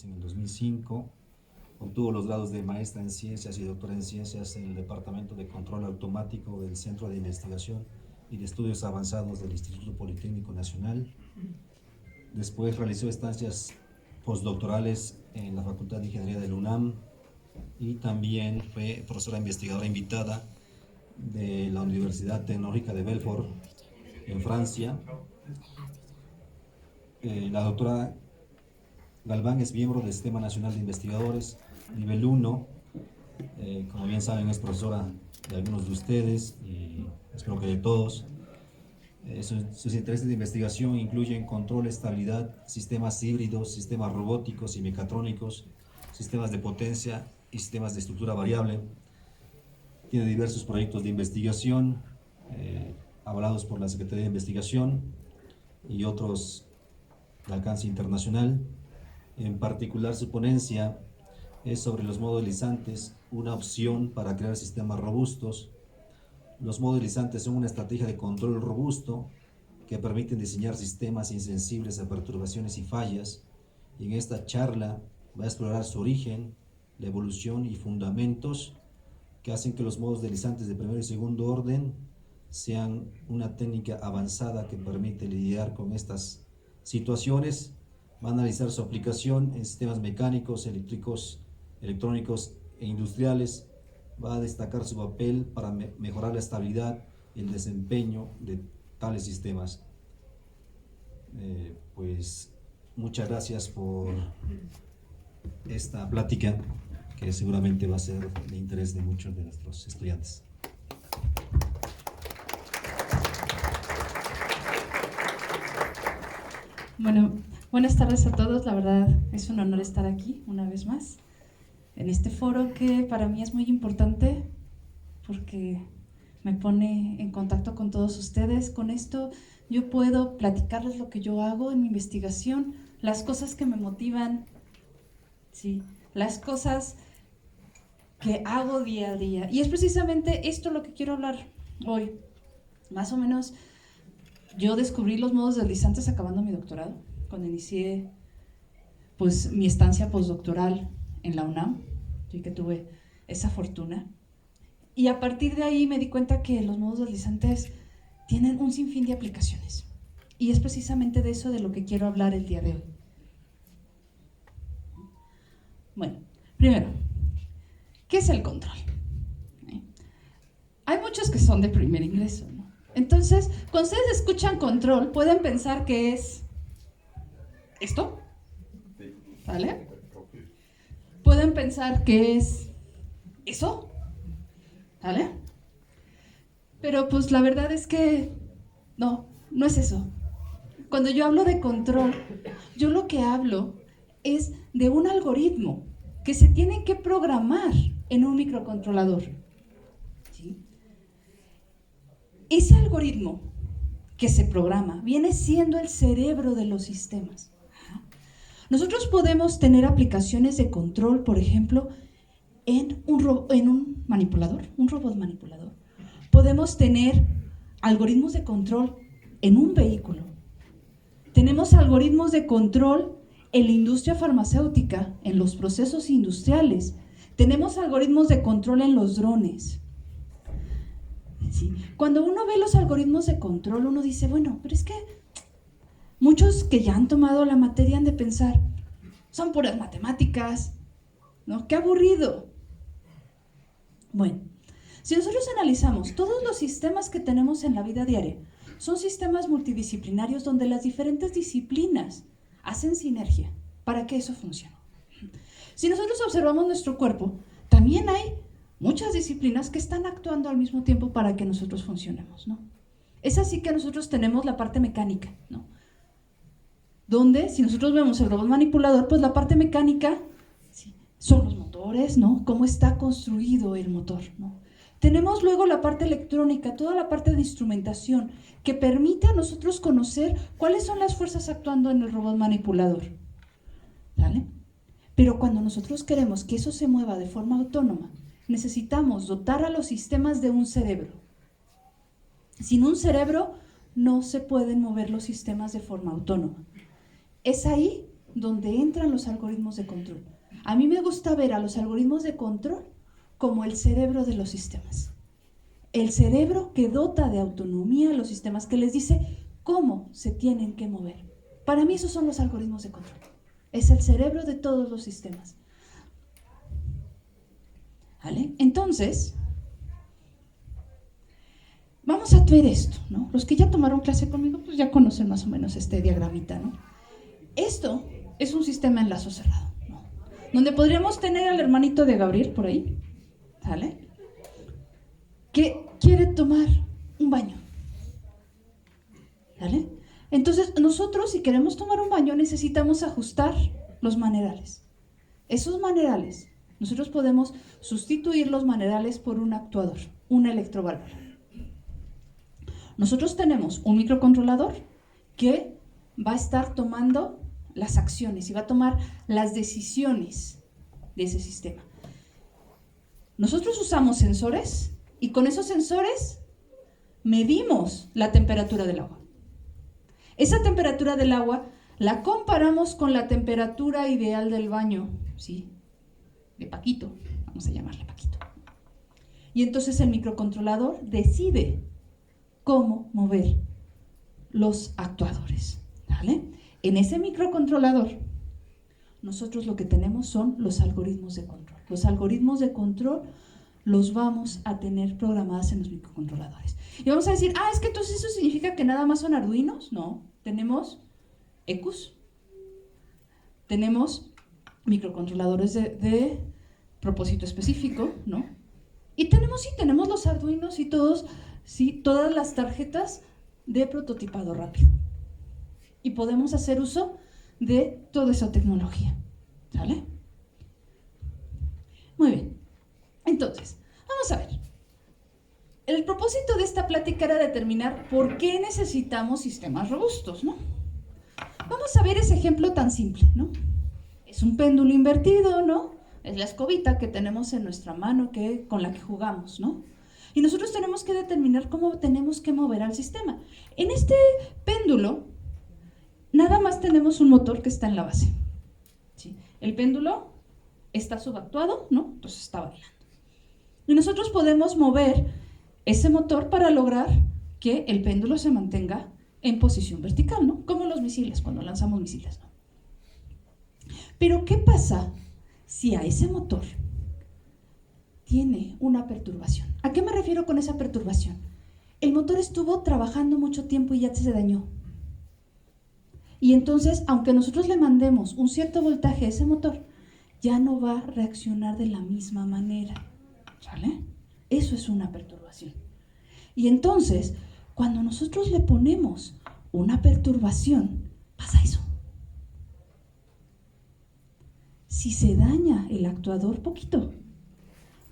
en el 2005. Obtuvo los grados de maestra en ciencias y doctora en ciencias en el Departamento de Control Automático del Centro de Investigación y de Estudios Avanzados del Instituto Politécnico Nacional. Después realizó estancias postdoctorales en la Facultad de Ingeniería del UNAM y también fue profesora investigadora invitada de la Universidad Tecnológica de Belfort en Francia. La doctora Galván es miembro del Sistema Nacional de Investigadores, nivel 1. Como bien saben, es profesora de algunos de ustedes y espero que de todos. Sus intereses de investigación incluyen control, estabilidad, sistemas híbridos, sistemas robóticos y mecatrónicos, sistemas de potencia y sistemas de estructura variable. Tiene diversos proyectos de investigación avalados por la Secretaría de Investigación y otros de alcance internacional. En particular, su ponencia es sobre los modelizantes, una opción para crear sistemas robustos. Los modelizantes son una estrategia de control robusto que permiten diseñar sistemas insensibles a perturbaciones y fallas. Y en esta charla va a explorar su origen, la evolución y fundamentos que hacen que los modelizantes de primer y segundo orden sean una técnica avanzada que permite lidiar con estas situaciones. Va a analizar su aplicación en sistemas mecánicos, eléctricos, electrónicos e industriales. Va a destacar su papel para mejorar la estabilidad y el desempeño de tales sistemas. Pues muchas gracias por esta plática que seguramente va a ser de interés de muchos de nuestros estudiantes. Bueno, buenas tardes a todos. La verdad es un honor estar aquí una vez más en este foro que para mí es muy importante porque me pone en contacto con todos ustedes. Con esto yo puedo platicarles lo que yo hago en mi investigación, las cosas que me motivan, ¿sí? Las cosas que hago día a día. Y es precisamente esto lo que quiero hablar hoy. Más o menos, yo descubrí los modos deslizantes acabando mi doctorado, cuando inicié pues mi estancia postdoctoral en la UNAM, y que tuve esa fortuna. Y a partir de ahí me di cuenta que los modos deslizantes tienen un sinfín de aplicaciones. Y es precisamente de eso de lo que quiero hablar el día de hoy. Bueno, primero, ¿qué es el control? Hay muchos que son de primer ingreso, ¿no? Entonces, cuando ustedes escuchan control, pueden pensar que es esto, ¿vale? Pueden pensar que es eso, ¿vale? Pero pues la verdad es que no es eso. Cuando yo hablo de control, yo lo que hablo es de un algoritmo que se tiene que programar en un microcontrolador, ¿sí? Ese algoritmo que se programa viene siendo el cerebro de los sistemas. Nosotros podemos tener aplicaciones de control, por ejemplo, en un manipulador, un robot manipulador. Podemos tener algoritmos de control en un vehículo. Tenemos algoritmos de control en la industria farmacéutica, en los procesos industriales. Tenemos algoritmos de control en los drones. ¿Sí? Cuando uno ve los algoritmos de control, uno dice, bueno, pero es que muchos que ya han tomado la materia han de pensar, son puras matemáticas, ¿no? ¡Qué aburrido! Bueno, si nosotros analizamos todos los sistemas que tenemos en la vida diaria, son sistemas multidisciplinarios donde las diferentes disciplinas hacen sinergia para que eso funcione. Si nosotros observamos nuestro cuerpo, también hay muchas disciplinas que están actuando al mismo tiempo para que nosotros funcionemos, ¿no? Es así que nosotros tenemos la parte mecánica, ¿no? Donde, si nosotros vemos el robot manipulador, pues la parte mecánica, ¿sí?, son los motores, ¿no? Cómo está construido el motor, ¿no? Tenemos luego la parte electrónica, toda la parte de instrumentación, que permite a nosotros conocer cuáles son las fuerzas actuando en el robot manipulador, ¿vale? Pero cuando nosotros queremos que eso se mueva de forma autónoma, necesitamos dotar a los sistemas de un cerebro. Sin un cerebro no se pueden mover los sistemas de forma autónoma. Es ahí donde entran los algoritmos de control. A mí me gusta ver a los algoritmos de control como el cerebro de los sistemas. El cerebro que dota de autonomía a los sistemas, que les dice cómo se tienen que mover. Para mí esos son los algoritmos de control. Es el cerebro de todos los sistemas. ¿Vale? Entonces, vamos a ver esto, ¿no? Los que ya tomaron clase conmigo, pues ya conocen más o menos este diagramita, ¿no? Esto es un sistema en lazo cerrado, ¿no? Donde podríamos tener al hermanito de Gabriel por ahí, ¿sale? Que quiere tomar un baño, ¿vale? Entonces, nosotros si queremos tomar un baño necesitamos ajustar los manerales. Esos manerales, nosotros podemos sustituir los manerales por un actuador, una electroválvula. Nosotros tenemos un microcontrolador que va a estar tomando las acciones y va a tomar las decisiones de ese sistema. Nosotros usamos sensores y con esos sensores medimos la temperatura del agua. Esa temperatura del agua la comparamos con la temperatura ideal del baño, ¿sí? De Paquito, vamos a llamarle Paquito. Y entonces el microcontrolador decide cómo mover los actuadores, ¿vale? En ese microcontrolador, nosotros lo que tenemos son los algoritmos de control. Los algoritmos de control los vamos a tener programados en los microcontroladores. Y vamos a decir, es que entonces eso significa que nada más son arduinos. No, tenemos ECUs, tenemos microcontroladores de propósito específico, ¿no? Y tenemos los arduinos y todas las tarjetas de prototipado rápido. Y podemos hacer uso de toda esa tecnología, ¿sale? Muy bien. Entonces, vamos a ver. El propósito de esta plática era determinar por qué necesitamos sistemas robustos, ¿no? Vamos a ver ese ejemplo tan simple, ¿no? Es un péndulo invertido, ¿no? Es la escobita que tenemos en nuestra mano con la que jugamos, ¿no? Y nosotros tenemos que determinar cómo tenemos que mover al sistema. En este péndulo, nada más tenemos un motor que está en la base, ¿sí? El péndulo está subactuado, ¿no? Entonces está bailando. Y nosotros podemos mover ese motor para lograr que el péndulo se mantenga en posición vertical, ¿no? Como los misiles, cuando lanzamos misiles, ¿no? Pero ¿qué pasa si a ese motor tiene una perturbación? ¿A qué me refiero con esa perturbación? El motor estuvo trabajando mucho tiempo y ya se dañó. Y entonces, aunque nosotros le mandemos un cierto voltaje a ese motor, ya no va a reaccionar de la misma manera, ¿sale? Eso es una perturbación. Y entonces, cuando nosotros le ponemos una perturbación, pasa eso. Si se daña el actuador poquito,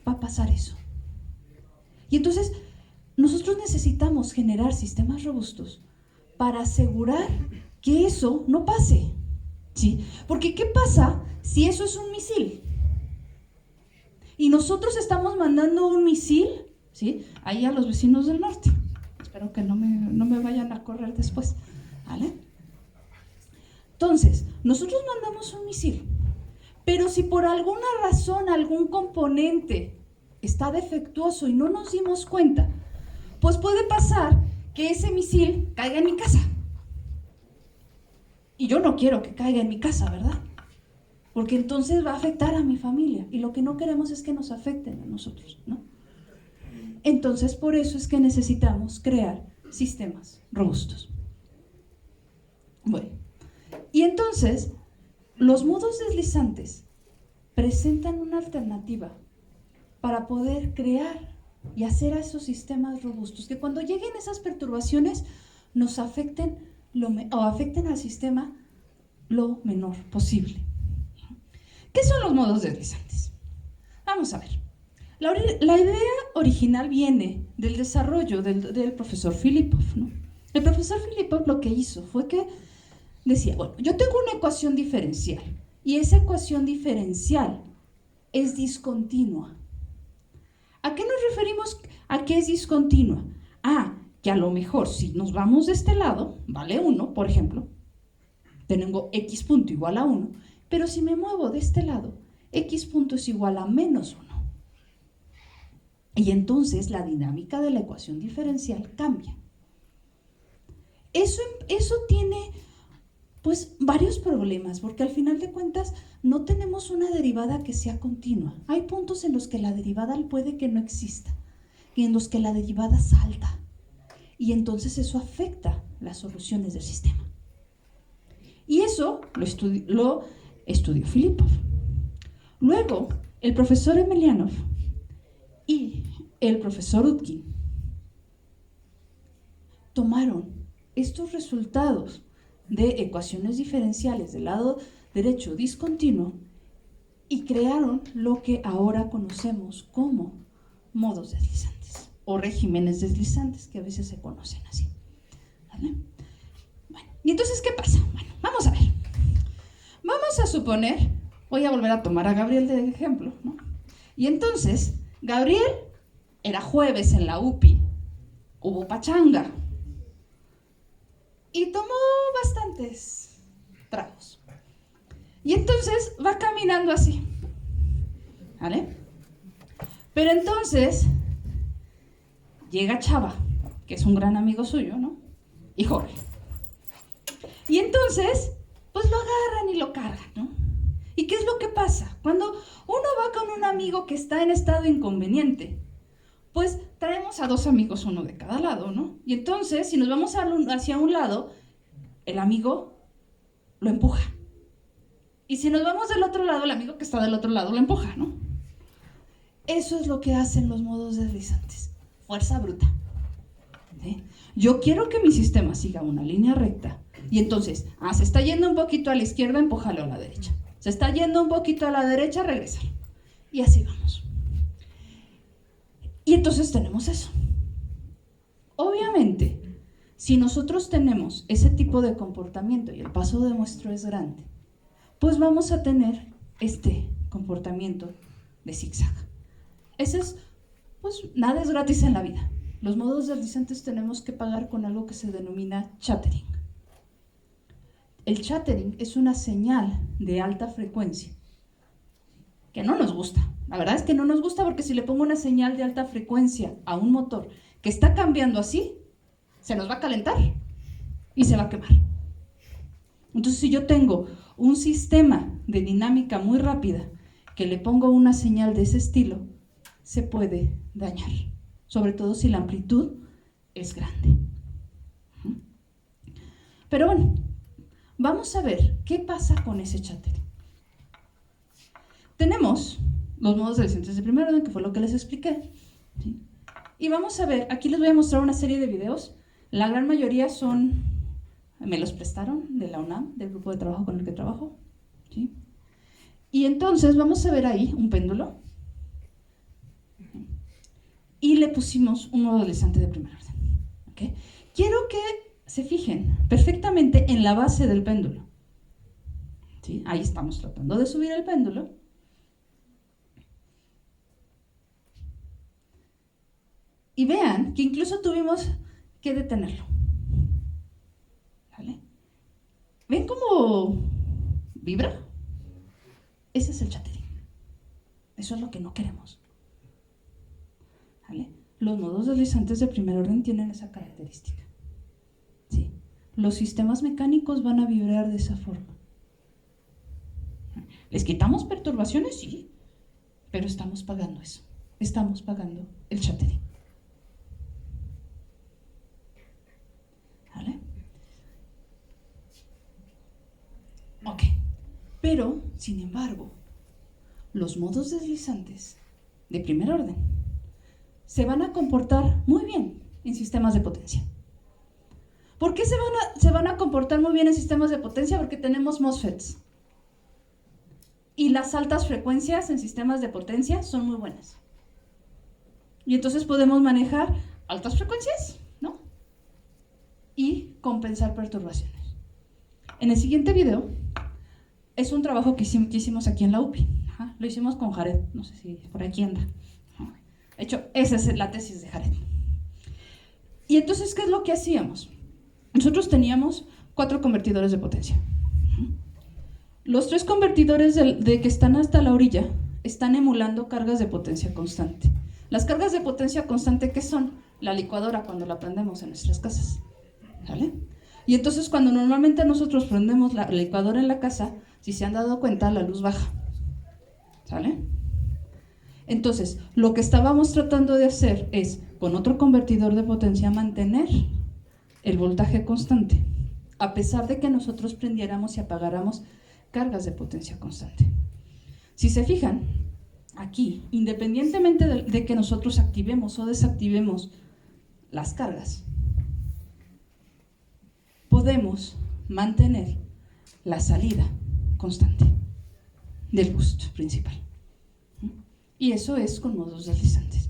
va a pasar eso. Y entonces, nosotros necesitamos generar sistemas robustos para asegurar que eso no pase, ¿sí? Porque ¿qué pasa si eso es un misil? Y nosotros estamos mandando un misil, ¿sí? Ahí a los vecinos del norte. Espero que no me vayan a correr después, ¿vale? Entonces, nosotros mandamos un misil, pero si por alguna razón algún componente está defectuoso y no nos dimos cuenta, pues puede pasar que ese misil caiga en mi casa. Y yo no quiero que caiga en mi casa, ¿verdad? Porque entonces va a afectar a mi familia. Y lo que no queremos es que nos afecten a nosotros, ¿no? Entonces, por eso es que necesitamos crear sistemas robustos. Bueno, y entonces, los modos deslizantes presentan una alternativa para poder crear y hacer a esos sistemas robustos, que cuando lleguen esas perturbaciones nos afecten o afecten al sistema lo menor posible. ¿Qué son los modos deslizantes? Vamos a ver. La idea original viene del desarrollo del profesor Filipov, ¿no? El profesor Filipov lo que hizo fue que decía, bueno, yo tengo una ecuación diferencial y esa ecuación diferencial es discontinua. ¿A qué nos referimos a que es discontinua? Que a lo mejor si nos vamos de este lado, vale 1, por ejemplo, tengo x punto igual a 1, pero si me muevo de este lado, x punto es igual a menos 1. Y entonces la dinámica de la ecuación diferencial cambia. Eso tiene pues varios problemas, porque al final de cuentas no tenemos una derivada que sea continua. Hay puntos en los que la derivada puede que no exista y en los que la derivada salta. Y entonces eso afecta las soluciones del sistema. Y eso lo estudió Filipov. Luego, el profesor Emelianov y el profesor Utkin tomaron estos resultados de ecuaciones diferenciales del lado derecho discontinuo y crearon lo que ahora conocemos como modos deslizantes o regímenes deslizantes, que a veces se conocen así. ¿Vale? Bueno, ¿y entonces qué pasa? Bueno, vamos a ver. Vamos a suponer, voy a volver a tomar a Gabriel de ejemplo, ¿no? Y entonces, Gabriel era jueves en la UPI, hubo pachanga y tomó bastantes tragos. Y entonces va caminando así, ¿vale? Pero entonces llega Chava, que es un gran amigo suyo, ¿no? Y Jorge. Y entonces, pues lo agarran y lo cargan, ¿no? ¿Y qué es lo que pasa? Cuando uno va con un amigo que está en estado inconveniente, pues traemos a dos amigos, uno de cada lado, ¿no? Y entonces, si nos vamos hacia un lado, el amigo lo empuja. Y si nos vamos del otro lado, el amigo que está del otro lado lo empuja, ¿no? Eso es lo que hacen los modos deslizantes. Fuerza bruta. ¿Sí? Yo quiero que mi sistema siga una línea recta. Y entonces, se está yendo un poquito a la izquierda, empújalo a la derecha. Se está yendo un poquito a la derecha, regrésalo. Y así vamos. Y entonces tenemos eso. Obviamente, si nosotros tenemos ese tipo de comportamiento y el paso de muestro es grande, pues vamos a tener este comportamiento de zigzag. Ese es, pues nada es gratis en la vida. Los modos deslizantes tenemos que pagar con algo que se denomina chattering. El chattering es una señal de alta frecuencia que no nos gusta. La verdad es que no nos gusta porque si le pongo una señal de alta frecuencia a un motor que está cambiando así, se nos va a calentar y se va a quemar. Entonces, si yo tengo un sistema de dinámica muy rápida que le pongo una señal de ese estilo, se puede dañar, sobre todo si la amplitud es grande. Pero bueno, vamos a ver qué pasa con ese chattering. Tenemos los modos deslizantes de primer orden, que fue lo que les expliqué, ¿sí? Y vamos a ver, aquí les voy a mostrar una serie de videos. La gran mayoría me los prestaron de la UNAM, del grupo de trabajo con el que trabajo, ¿sí? Y entonces vamos a ver ahí un péndulo y le pusimos un modo deslizante de primer orden, ¿okay? Quiero que se fijen perfectamente en la base del péndulo, ¿sí? Ahí estamos tratando de subir el péndulo. Y vean que incluso tuvimos que detenerlo. ¿Vale? ¿Ven cómo vibra? Ese es el chattering. Eso es lo que no queremos. ¿Vale? Los modos deslizantes de primer orden tienen esa característica. ¿Sí? Los sistemas mecánicos van a vibrar de esa forma. ¿Les quitamos perturbaciones? Sí, pero estamos pagando eso. Estamos pagando el chattering. ¿Vale? Ok, pero, sin embargo, los modos deslizantes de primer orden se van a comportar muy bien en sistemas de potencia. ¿Por qué se van a comportar muy bien en sistemas de potencia? Porque tenemos MOSFETs. Y las altas frecuencias en sistemas de potencia son muy buenas. Y entonces podemos manejar altas frecuencias, ¿no? Y compensar perturbaciones. En el siguiente video es un trabajo que hicimos aquí en la UPI. Lo hicimos con Jared, no sé si por aquí anda. De hecho, esa es la tesis de Jared. Y entonces, ¿qué es lo que hacíamos? Nosotros teníamos 4 convertidores de potencia, Los 3 convertidores de que están hasta la orilla están emulando cargas de potencia constante. Las cargas de potencia constante, ¿qué son? La licuadora cuando la prendemos en nuestras casas, ¿vale? Y entonces cuando normalmente nosotros prendemos la licuadora en la casa, si se han dado cuenta, la luz baja, ¿sale? Entonces, lo que estábamos tratando de hacer es, con otro convertidor de potencia, mantener el voltaje constante, a pesar de que nosotros prendiéramos y apagáramos cargas de potencia constante. Si se fijan, aquí, independientemente de que nosotros activemos o desactivemos las cargas, podemos mantener la salida constante del boost principal. Y eso es con modos deslizantes.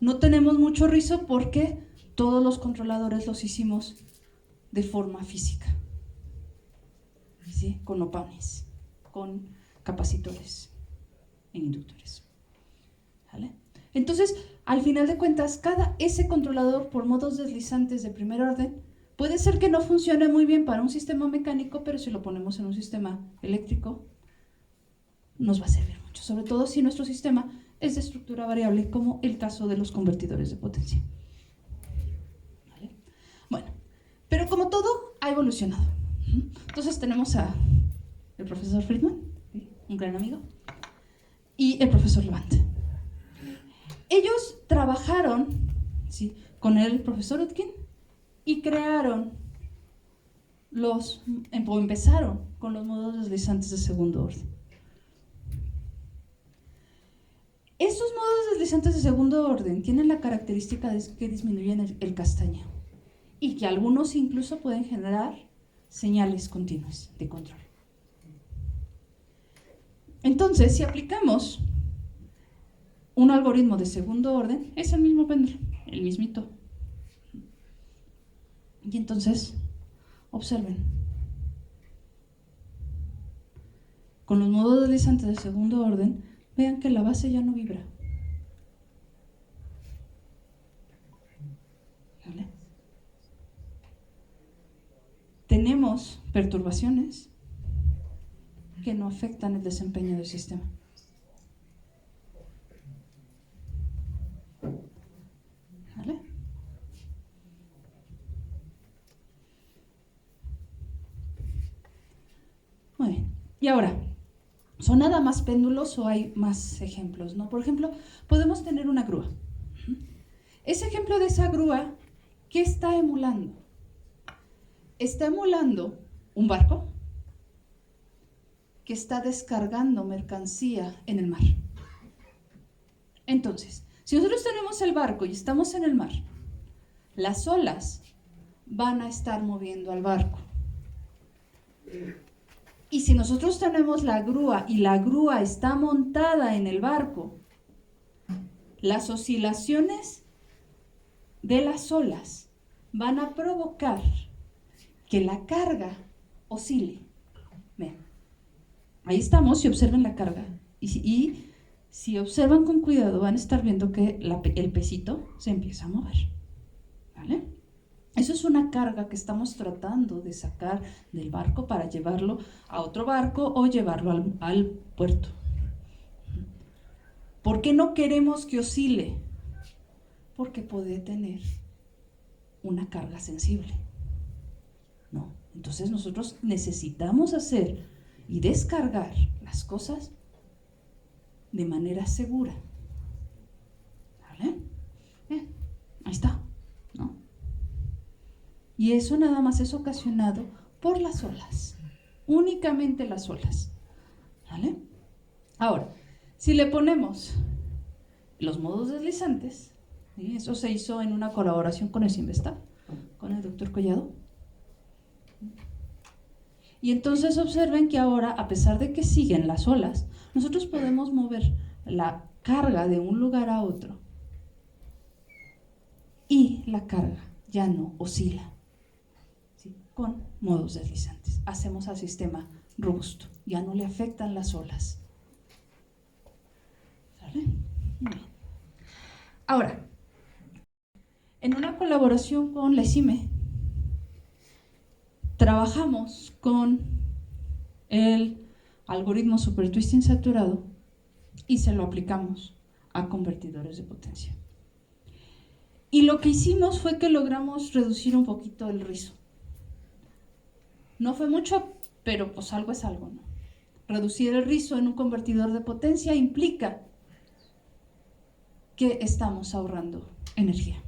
No tenemos mucho rizo porque todos los controladores los hicimos de forma física, ¿sí? Con opanes, con capacitores e inductores, ¿vale? Entonces, al final de cuentas, ese controlador por modos deslizantes de primer orden puede ser que no funcione muy bien para un sistema mecánico, pero si lo ponemos en un sistema eléctrico, nos va a servir mucho, sobre todo si nuestro sistema es de estructura variable, como el caso de los convertidores de potencia. ¿Vale? Bueno, pero como todo, ha evolucionado. Entonces tenemos al profesor Friedman, un gran amigo, y el profesor Levant. Ellos trabajaron, ¿sí?, con el profesor Utkin y crearon empezaron con los modos deslizantes de segundo orden. Estos modos deslizantes de segundo orden tienen la característica de que disminuyen el castañeo y que algunos incluso pueden generar señales continuas de control. Entonces, si aplicamos un algoritmo de segundo orden, es el mismo péndulo, el mismito. Y entonces, observen. Con los modos deslizantes de segundo orden, vean que la base ya no vibra. ¿Vale? Tenemos perturbaciones que no afectan el desempeño del sistema. ¿Vale? Muy bien. Y ahora, ¿son nada más péndulos o hay más ejemplos, no? Por ejemplo, podemos tener una grúa. Ese ejemplo de esa grúa, ¿qué está emulando? Está emulando un barco que está descargando mercancía en el mar. Entonces, si nosotros tenemos el barco y estamos en el mar, las olas van a estar moviendo al barco. Y si nosotros tenemos la grúa y la grúa está montada en el barco, las oscilaciones de las olas van a provocar que la carga oscile. Vean, ahí estamos, y observen la carga. Y si observan con cuidado, van a estar viendo que el pesito se empieza a mover. ¿Vale? Eso es una carga que estamos tratando de sacar del barco para llevarlo a otro barco o llevarlo al puerto. ¿Por qué no queremos que oscile? Porque puede tener una carga sensible. No, entonces nosotros necesitamos hacer y descargar las cosas de manera segura. ¿Vale? Bien, ahí está, ¿no? Y eso nada más es ocasionado por las olas, únicamente las olas. ¿Vale? Ahora, si le ponemos los modos deslizantes, ¿sí? Eso se hizo en una colaboración con el Sinvesta, con el doctor Collado. Y entonces observen que ahora, a pesar de que siguen las olas, nosotros podemos mover la carga de un lugar a otro y la carga ya no oscila, ¿sí? Con modos deslizantes. Hacemos al sistema robusto, ya no le afectan las olas. ¿Sale? Muy bien. Ahora, en una colaboración con la ESIME, trabajamos con el algoritmo super twisting saturado y se lo aplicamos a convertidores de potencia. Y lo que hicimos fue que logramos reducir un poquito el rizo. No fue mucho, pero pues algo es algo, ¿no? Reducir el rizo en un convertidor de potencia implica que estamos ahorrando energía.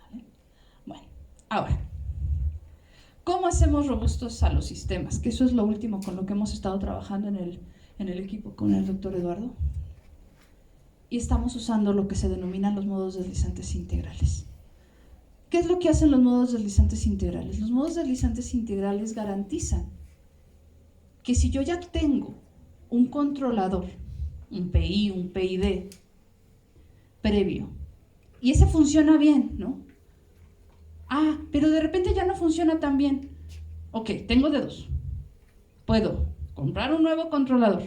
¿Vale? Bueno, ahora, ¿cómo hacemos robustos a los sistemas? Que eso es lo último con lo que hemos estado trabajando en el equipo con el doctor Eduardo. Y estamos usando lo que se denominan los modos deslizantes integrales. ¿Qué es lo que hacen los modos deslizantes integrales? Los modos deslizantes integrales garantizan que si yo ya tengo un controlador, un PI, un PID previo, y ese funciona bien, ¿no? Ah, pero de repente ya no funciona tan bien. Ok, tengo de dos. Puedo comprar un nuevo controlador,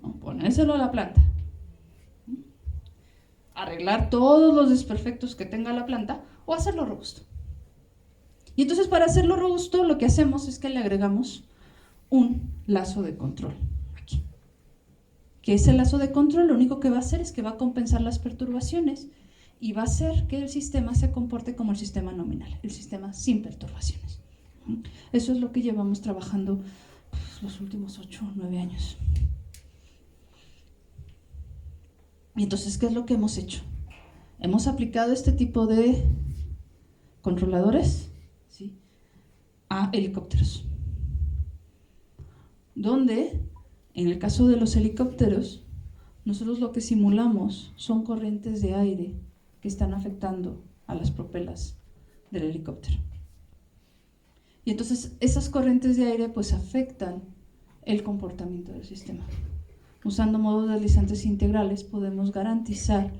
¿no? Ponérselo a la planta, arreglar todos los desperfectos que tenga la planta o hacerlo robusto. Y entonces para hacerlo robusto lo que hacemos es que le agregamos un lazo de control aquí. Que ese lazo de control lo único que va a hacer es que va a compensar las perturbaciones y va a hacer que el sistema se comporte como el sistema nominal, el sistema sin perturbaciones. Eso es lo que llevamos trabajando los últimos 8 o 9 años. Y entonces, ¿qué es lo que hemos hecho? Hemos aplicado este tipo de controladores, ¿sí?, a helicópteros, donde, en el caso de los helicópteros, nosotros lo que simulamos son corrientes de aire que están afectando a las propelas del helicóptero. Y entonces esas corrientes de aire pues afectan el comportamiento del sistema. Usando modos deslizantes integrales podemos garantizar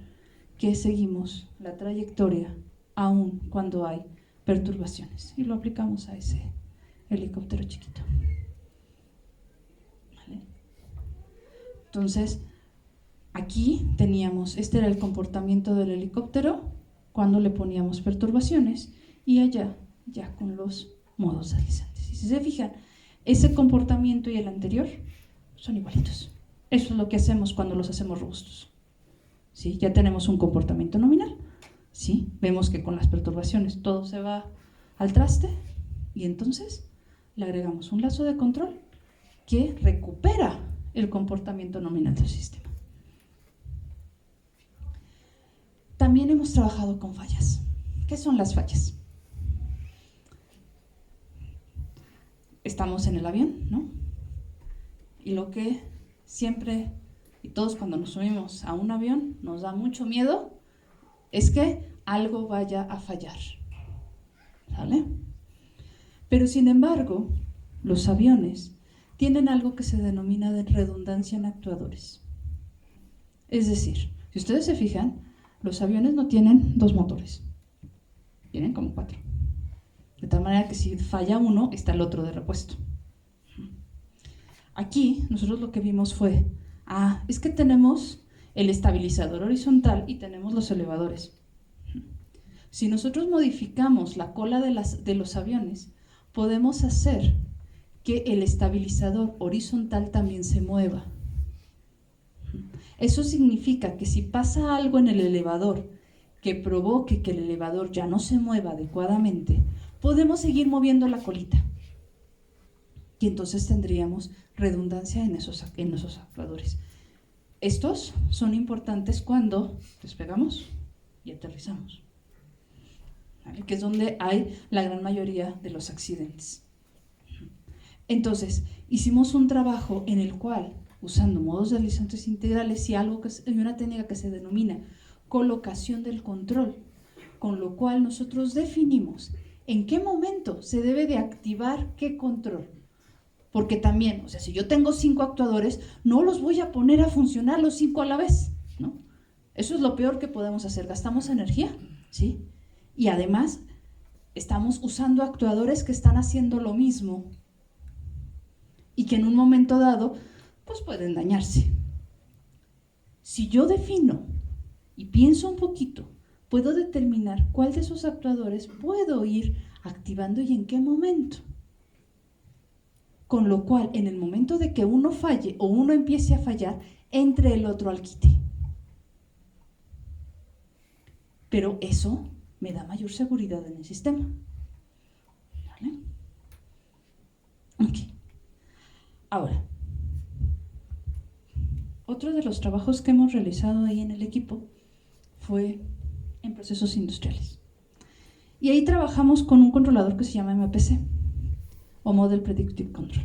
que seguimos la trayectoria aun cuando hay perturbaciones, y lo aplicamos a ese helicóptero chiquito. ¿Vale? Entonces, aquí teníamos, este era el comportamiento del helicóptero cuando le poníamos perturbaciones, y allá ya con los modos deslizantes. Y si se fijan, ese comportamiento y el anterior son igualitos. Eso es lo que hacemos cuando los hacemos robustos. ¿Sí? Ya tenemos un comportamiento nominal. ¿Sí? Vemos que con las perturbaciones todo se va al traste, y entonces le agregamos un lazo de control que recupera el comportamiento nominal del sistema. También hemos trabajado con fallas. ¿Qué son las fallas? Estamos en el avión, ¿no? Y lo que siempre, y todos cuando nos subimos a un avión, nos da mucho miedo, es que algo vaya a fallar. ¿Sale? Pero sin embargo, los aviones tienen algo que se denomina de redundancia en actuadores. Es decir, si ustedes se fijan, los aviones no tienen 2 motores, tienen como 4. De tal manera que si falla uno, está el otro de repuesto. Aquí nosotros lo que vimos fue, es que tenemos el estabilizador horizontal y tenemos los elevadores. Si nosotros modificamos la cola de los aviones, podemos hacer que el estabilizador horizontal también se mueva. Eso significa que si pasa algo en el elevador que provoque que el elevador ya no se mueva adecuadamente, podemos seguir moviendo la colita. Y entonces tendríamos redundancia en esos actuadores. Estos son importantes cuando despegamos y aterrizamos, ¿vale? Que es donde hay la gran mayoría de los accidentes. Entonces, hicimos un trabajo en el cual, usando modos deslizantes integrales y una técnica que se denomina colocación del control, con lo cual nosotros definimos en qué momento se debe de activar qué control. Porque también, si yo tengo 5 actuadores, no los voy a poner a funcionar los 5 a la vez, ¿no? Eso es lo peor que podemos hacer, gastamos energía, ¿sí? Y además, estamos usando actuadores que están haciendo lo mismo y que en un momento dado, pues pueden dañarse. Si yo defino y pienso un poquito, puedo determinar cuál de esos actuadores puedo ir activando y en qué momento. Con lo cual, en el momento de que uno falle o uno empiece a fallar, entre el otro al quite. Pero eso me da mayor seguridad en el sistema. ¿Vale? Ok. Ahora, otro de los trabajos que hemos realizado ahí en el equipo fue en procesos industriales. Y ahí trabajamos con un controlador que se llama MPC, o Model Predictive Control.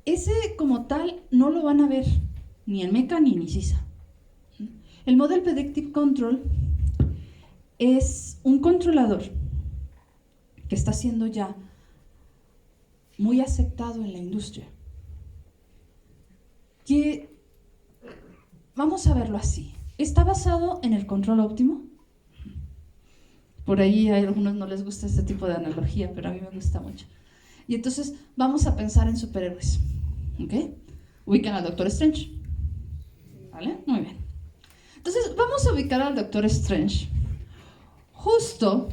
Ese como tal no lo van a ver ni en Meca ni en ISISA. El Model Predictive Control es un controlador que está siendo ya muy aceptado en la industria. Que, vamos a verlo así, está basado en el control óptimo. Por ahí a algunos no les gusta este tipo de analogía, pero a mí me gusta mucho. Y entonces vamos a pensar en superhéroes. ¿Ok? Ubican al Doctor Strange. ¿Vale? Muy bien. Entonces vamos a ubicar al Doctor Strange justo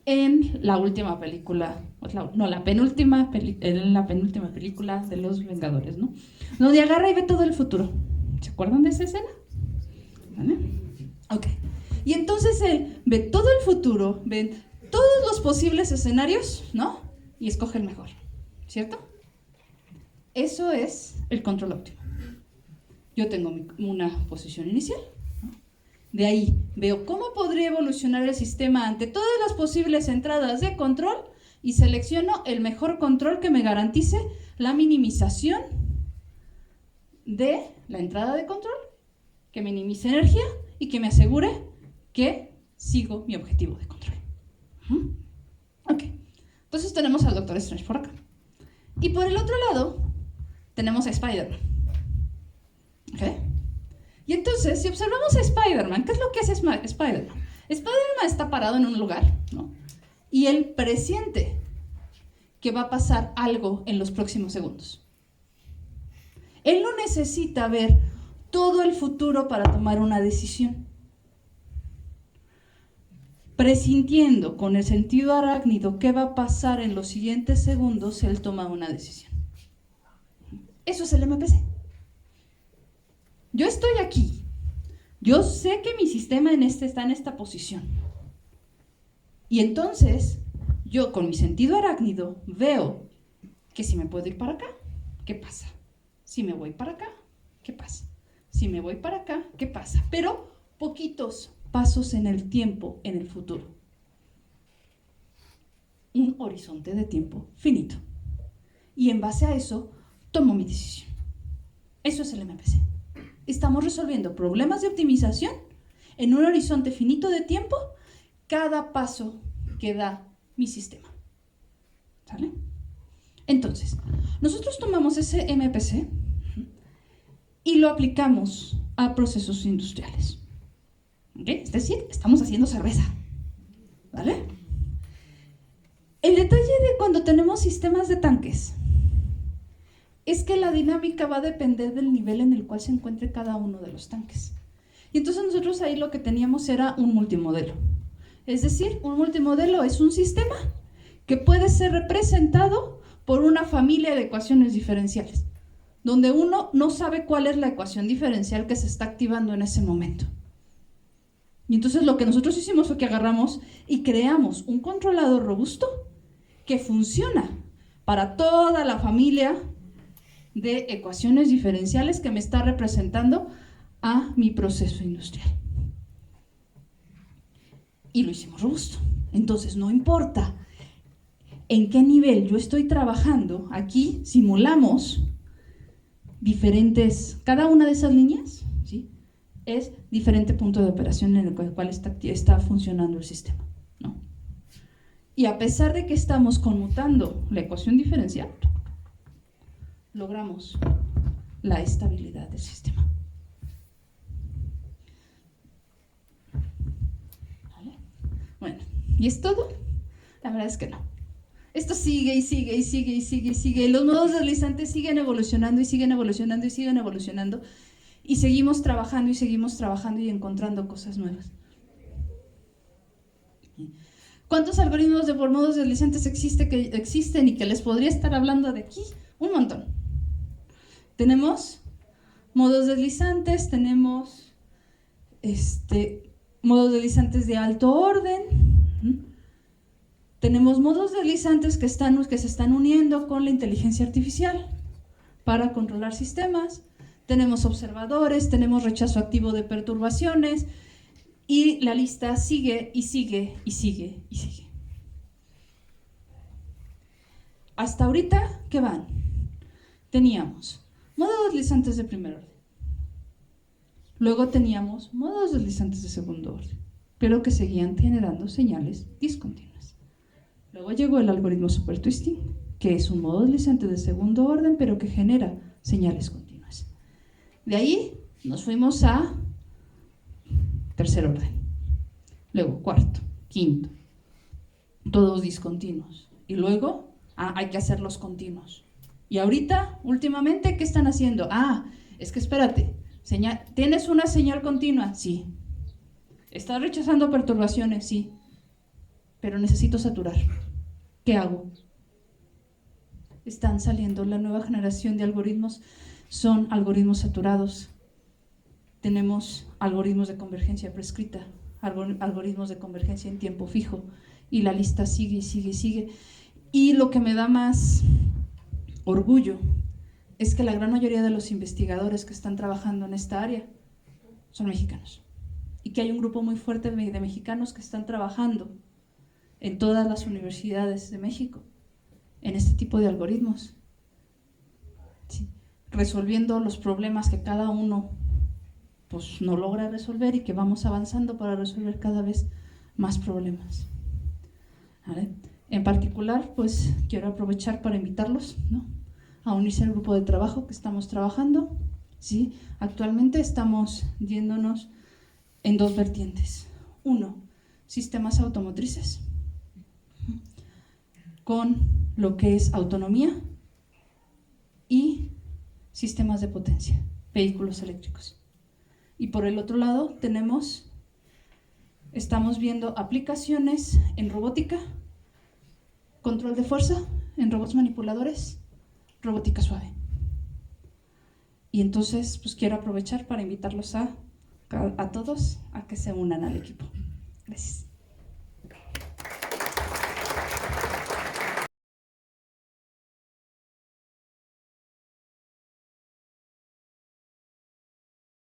en la última película, la penúltima película de Los Vengadores, ¿no? Donde agarra y ve todo el futuro. ¿Se acuerdan de esa escena? ¿Vale? Ok. Y entonces él ve todo el futuro, ve todos los posibles escenarios, ¿no? Y escoge el mejor, ¿cierto? Eso es el control óptimo. Yo tengo una posición inicial, ¿no? De ahí veo cómo podría evolucionar el sistema ante todas las posibles entradas de control y selecciono el mejor control que me garantice la minimización de la entrada de control, que minimice energía y que me asegure que sigo mi objetivo de control. Ok, entonces tenemos al Doctor Strange por acá. Y por el otro lado tenemos a Spider-Man. ¿Ok? Y entonces, si observamos a Spider-Man, ¿qué es lo que hace Spider-Man? Spider-Man está parado en un lugar, ¿no? Y él presiente que va a pasar algo en los próximos segundos. Él no necesita ver todo el futuro para tomar una decisión. Presintiendo con el sentido arácnido qué va a pasar en los siguientes segundos, él toma una decisión. Eso es el MPC. Yo estoy aquí. Yo sé que mi sistema está en esta posición. Y entonces, yo con mi sentido arácnido veo que si me puedo ir para acá, ¿qué pasa? Si me voy para acá, ¿qué pasa? Si me voy para acá, ¿qué pasa? Pero poquitos pasos en el tiempo, en el futuro. Un horizonte de tiempo finito. Y en base a eso, tomo mi decisión. Eso es el MPC. Estamos resolviendo problemas de optimización en un horizonte finito de tiempo cada paso que da mi sistema. ¿Sale? Entonces, nosotros tomamos ese MPC y lo aplicamos a procesos industriales. ¿Okay? Es decir, estamos haciendo cerveza. ¿Vale? El detalle de cuando tenemos sistemas de tanques es que la dinámica va a depender del nivel en el cual se encuentre cada uno de los tanques. Y entonces nosotros ahí lo que teníamos era un multimodelo. Es decir, un multimodelo es un sistema que puede ser representado por una familia de ecuaciones diferenciales, donde uno no sabe cuál es la ecuación diferencial que se está activando en ese momento. Y entonces lo que nosotros hicimos fue que agarramos y creamos un controlador robusto que funciona para toda la familia de ecuaciones diferenciales que me está representando a mi proceso industrial. Y lo hicimos robusto. Entonces no importa en qué nivel yo estoy trabajando, aquí simulamos diferentes, cada una de esas líneas, ¿sí?, es diferente punto de operación en el cual está funcionando el sistema, ¿no? Y a pesar de que estamos conmutando la ecuación diferencial, logramos la estabilidad del sistema. ¿Vale? Bueno, ¿y es todo? La verdad es que no. Esto sigue y sigue y sigue y sigue y sigue. Y los modos deslizantes siguen evolucionando y siguen evolucionando y siguen evolucionando. Y seguimos trabajando y encontrando cosas nuevas. ¿Cuántos algoritmos de por modos deslizantes existen y que les podría estar hablando de aquí? Un montón. Tenemos modos deslizantes, tenemos modos deslizantes de alto orden. Tenemos modos deslizantes que se están uniendo con la inteligencia artificial para controlar sistemas. Tenemos observadores, tenemos rechazo activo de perturbaciones y la lista sigue y sigue y sigue y sigue. Hasta ahorita, ¿qué van? Teníamos modos deslizantes de primer orden. Luego teníamos modos deslizantes de segundo orden, pero que seguían generando señales discontinuas. Luego llegó el algoritmo supertwisting, que es un modo deslizante de segundo orden, pero que genera señales continuas. De ahí nos fuimos a tercer orden, luego cuarto, quinto, todos discontinuos. Y luego hay que hacerlos continuos. Y ahorita, últimamente, ¿qué están haciendo? Es que espérate, ¿tienes una señal continua? Sí. ¿Estás rechazando perturbaciones? Sí. Pero necesito saturar. ¿Qué hago? Están saliendo la nueva generación de algoritmos, son algoritmos saturados. Tenemos algoritmos de convergencia prescrita, algoritmos de convergencia en tiempo fijo, y la lista sigue y sigue y sigue. Y lo que me da más orgullo es que la gran mayoría de los investigadores que están trabajando en esta área son mexicanos, y que hay un grupo muy fuerte de mexicanos que están trabajando en todas las universidades de México en este tipo de algoritmos, ¿sí? Resolviendo los problemas que cada uno pues no logra resolver, y que vamos avanzando para resolver cada vez más problemas. ¿Vale? En particular, pues quiero aprovechar para invitarlos, ¿no?, a unirse al grupo de trabajo que estamos trabajando, ¿sí? Actualmente estamos yéndonos en dos vertientes. Uno, sistemas automotrices, con lo que es autonomía, y sistemas de potencia, vehículos eléctricos. Y por el otro lado estamos viendo aplicaciones en robótica, control de fuerza en robots manipuladores, robótica suave. Y entonces pues quiero aprovechar para invitarlos a todos a que se unan al equipo. Gracias.